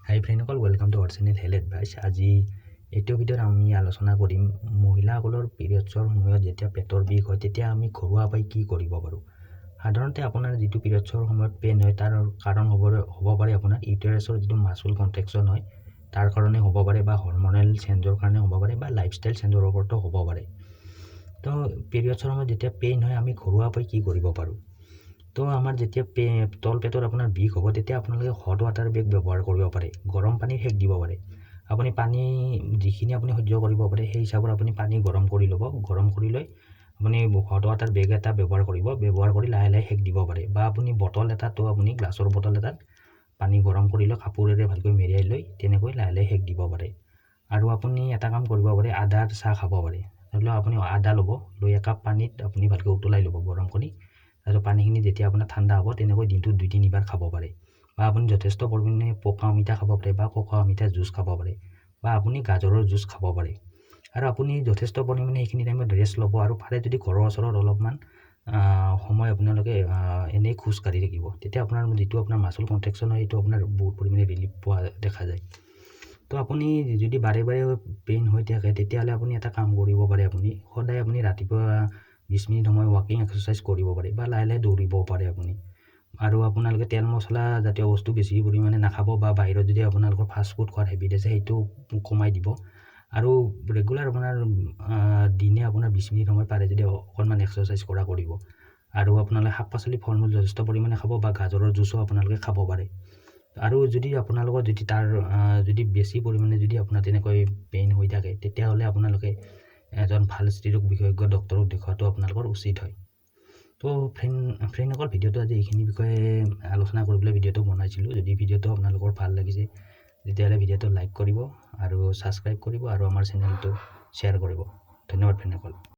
হাই ফ্ৰেণ্ডসকল, welcome to our channel health advice. আজি এইটো ভিডিঅ'ত আমি আলোচনা কৰিম মহিলাসকলৰ পিৰিয়ডছৰ সময়ত যেতিয়া পেটৰ বিষ হয় তেতিয়া আমি ঘৰুৱাভাৱে কি কৰিব পাৰোঁ। সাধাৰণতে আপোনাৰ যিটো পিৰিয়ডছৰ সময়ত পেইন হয় তাৰ কাৰণ হ'ব পাৰে আপোনাৰ ইউটেৰাছৰ যিটো মাছল কণ্ট্ৰেকশ্যন হয় তাৰ কাৰণে হ'ব পাৰে, বা হৰমনেল চেঞ্জৰ কাৰণে হ'ব পাৰে, বা লাইফষ্টাইল চেঞ্জৰ ওপৰতো হ'ব পাৰে। তো পিৰিয়ডছৰ সময়ত যেতিয়া পেইন হয় আমি ঘৰুৱাভাৱে কি কৰিব পাৰোঁ। তো আমাৰ যেতিয়া তল পেটৰ আপোনাৰ বিষ হ'ব তেতিয়া আপোনালোকে হট ৱাটাৰ বেগ ব্যৱহাৰ কৰিব পাৰে, গৰম পানীৰ সেক দিব পাৰে। আপুনি পানী যিখিনি আপুনি সহ্য কৰিব পাৰে সেই হিচাপত আপুনি পানী গৰম কৰি ল'ব। গৰম কৰি লৈ আপুনি হট ৱাটাৰ বেগ এটা ব্যৱহাৰ কৰিব, ব্যৱহাৰ কৰি লাহে লাহে সেক দিব পাৰে। বা আপুনি বটল এটাতো আপুনি গ্লাছৰ বটল এটাত পানী গৰম কৰি লৈ কাপোৰেৰে ভালকৈ মেৰিয়াই লৈ তেনেকৈ লাহে লাহে সেক দিব পাৰে। আৰু আপুনি এটা কাম কৰিব পাৰে, আদাৰ চাহ খাব পাৰে। ধৰি লওক আপুনি আদা ল'ব, লৈ একাপ পানীত আপুনি ভালকৈ উতলাই ল'ব গৰম কৰি, তাৰপিছত পানীখিনি যেতিয়া আপোনাৰ ঠাণ্ডা হ'ব তেনেকৈ দিনটোত 2-3 বাৰ খাব পাৰে। বা আপুনি যথেষ্ট পৰিমাণে পকা অমিতা খাব পাৰে, বা কোকো অমিতা জুচ খাব পাৰে, বা আপুনি গাজৰৰ জুচ খাব পাৰে। আৰু আপুনি যথেষ্ট পৰিমাণে এইখিনি টাইমত ৰেষ্ট ল'ব। আৰু পাৰে যদি ঘৰৰ ওচৰত অলপমান সময় আপোনালোকে এনেই খোজকাঢ়ি থাকিব, তেতিয়া আপোনাৰ যিটো আপোনাৰ মাছল কণ্ট্ৰেকশ্যন হয় সেইটো আপোনাৰ বহুত পৰিমাণে ৰিলিফ পোৱা দেখা যায়। তো আপুনি যদি বাৰে বাৰে পেইন হৈ থাকে তেতিয়াহ'লে আপুনি এটা কাম কৰিব পাৰে, আপুনি সদায় আপুনি ৰাতিপুৱা 20 মিনিট সময় ৱাকিং এক্সাৰচাইজ কৰিব পাৰে, বা লাহে লাহে দৌৰিব পাৰে আপুনি। আৰু আপোনালোকে তেল মছলা জাতীয় বস্তু বেছি পৰিমাণে নাখাব, বা বাহিৰত যদি আপোনালোকৰ ফাষ্টফুড খোৱাৰ হেবিট আছে সেইটো কমাই দিব। আৰু ৰেগুলাৰ আপোনাৰ দিনে আপোনাৰ 20 মিনিট সময় পাৰে যদি অকণমান এক্সাৰচাইজ কৰিব। আৰু আপোনালোকে শাক পাচলি ফল মূল যথেষ্ট পৰিমাণে খাব, বা গাজৰৰ জুচো আপোনালোকে খাব পাৰে। আৰু যদি আপোনালোকৰ যদি বেছি পৰিমাণে যদি আপোনাৰ তেনেকৈ পেইন হৈ থাকে তেতিয়াহ'লে আপোনালোকে এজন ভাল স্ত্ৰীৰোগ বিশেষজ্ঞ ডক্তৰক দেখুৱাটো আপোনালোকৰ উচিত হয়। তো ফ্ৰেণ্ডসকল, ভিডিঅ'টো আজি এইখিনি বিষয়ে আলোচনা কৰিবলৈ ভিডিঅ'টো বনাইছিলোঁ। যদি ভিডিঅ'টো আপোনালোকৰ ভাল লাগিছে তেতিয়াহ'লে ভিডিঅ'টো লাইক কৰিব আৰু ছাবস্ক্ৰাইব কৰিব, আৰু আমাৰ চেনেলটো শ্বেয়াৰ কৰিব। ধন্যবাদ ফ্ৰেণ্ডসকল।